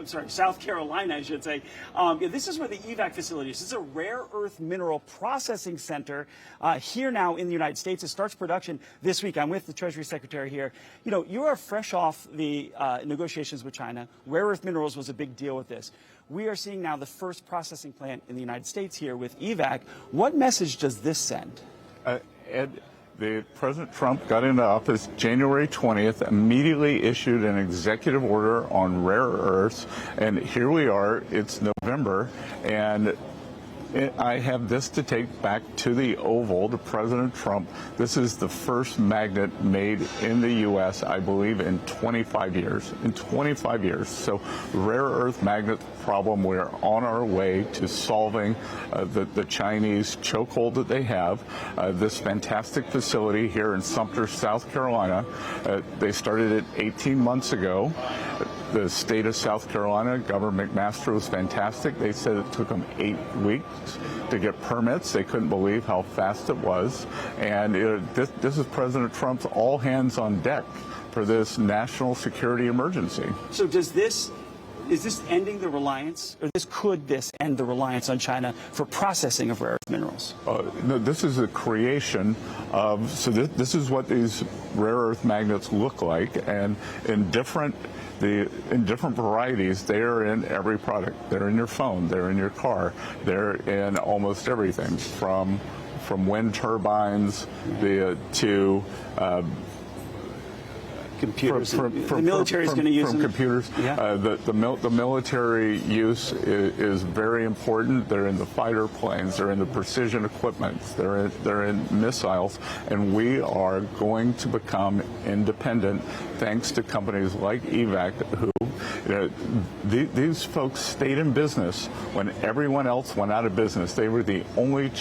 sorry, South Carolina, I should say. This is where the EVAC facility is. This is a rare earth mineral processing center here now in the United States. It starts production this week. I'm with the Treasury Secretary here. You know, you are fresh off the negotiations with China. Rare earth minerals was a big deal with this. We are seeing now the first processing plant in the United States here with EVAC. What message does this send? Ed, President Trump got into office January 20th, immediately issued an executive order on rare earths, and here we are, it's November, and I have this to take back to the Oval, to President Trump. This is the first magnet made in the U.S., I believe, in 25 years. In 25 years. So rare earth magnet problem, we're on our way to solving the Chinese chokehold that they have. This fantastic facility here in Sumter, South Carolina, they started it 18 months ago. The state of South Carolina, Governor McMaster, was fantastic. They said it took them 8 weeks to get permits. They couldn't believe how fast it was. And this is President Trump's all hands on deck for this national security emergency. So is this ending the reliance, or could this end the reliance on China for processing of rare earth minerals? No, this is a creation of, so this is what these rare earth magnets look like, and in different varieties, they are in every product. They're in your phone, they're in your car, they're in almost everything, from wind turbines to computers. The military is going to use them. Computers. Yeah. The military use is very important. They're in the fighter planes. They're in the precision equipment. They're in missiles, and we are going to become independent thanks to companies like EVAC, who, these folks stayed in business when everyone else went out of business. They were the only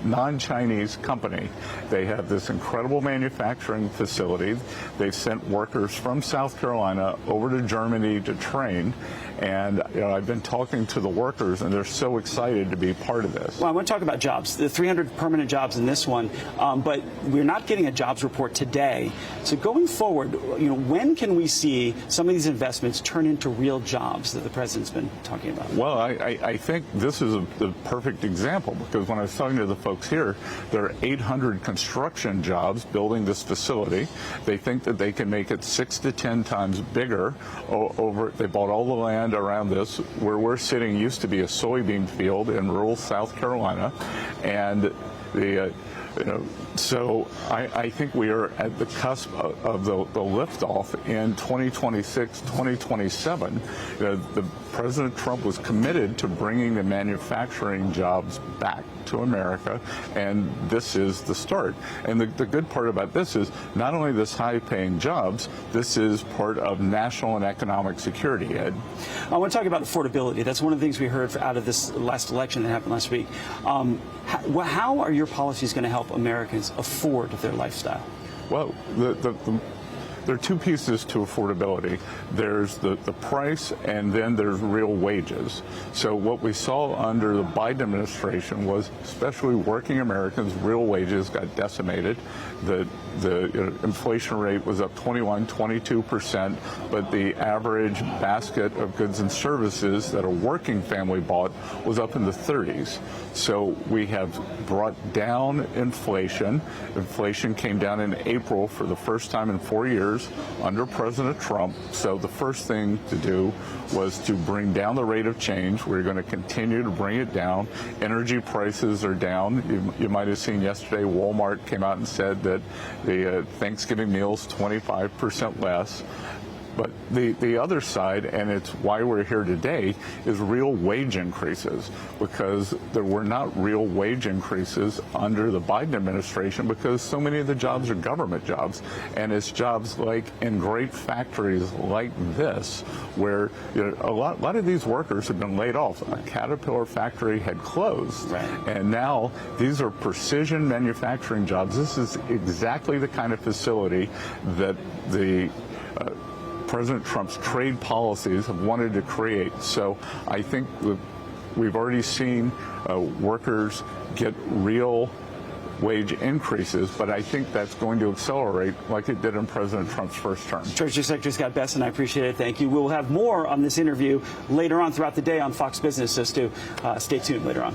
non-Chinese company. They have this incredible manufacturing facility. They sent workers from South Carolina over to Germany to train. And I've been talking to the workers, and they're so excited to be part of this. Well, I want to talk about jobs. The 300 permanent jobs in this one, but we're not getting a jobs report today. So going forward, when can we see some of these investments turn into real jobs that the president's been talking about? Well, I think this is the perfect example, because when I was talking to the folks here, there are 800 construction jobs building this facility. They think that they can make it 6 to 10 times bigger. They bought all the land around this. Where we're sitting used to be a soybean field in rural South Carolina, and so I think we are at the cusp of the liftoff in 2026, 2027. The President Trump was committed to bringing the manufacturing jobs back to America, and this is the start. And the good part about this is not only this high-paying jobs, this is part of national and economic security, Ed. I want to talk about affordability. That's one of the things we heard out of this last election that happened last week. How are your policies going to help Americans afford their lifestyle? Well, there are two pieces to affordability. There's the price, and then there's real wages. So what we saw under the Biden administration was, especially working Americans, real wages got decimated. The inflation rate was up 22%, but the average basket of goods and services that a working family bought was up in the 30s. So we have brought down inflation. Inflation came down in April for the first time in 4 years under President Trump. So the first thing to do was to bring down the rate of change. We're going to continue to bring it down. Energy prices are down. You might have seen yesterday Walmart came out and said that the Thanksgiving meal's 25% less. But the other side, and it's why we're here today, is real wage increases, because there were not real wage increases under the Biden administration, because so many of the jobs are government jobs. And it's jobs like in great factories like this, where a lot of these workers have been laid off. A Caterpillar factory had closed. Right. And now these are precision manufacturing jobs. This is exactly the kind of facility that the President Trump's trade policies have wanted to create. So I think we've already seen workers get real wage increases, but I think that's going to accelerate like it did in President Trump's first term. Treasury Secretary Scott Bessent, I appreciate it. Thank you. We'll have more on this interview later on throughout the day on Fox Business, so stay tuned later on.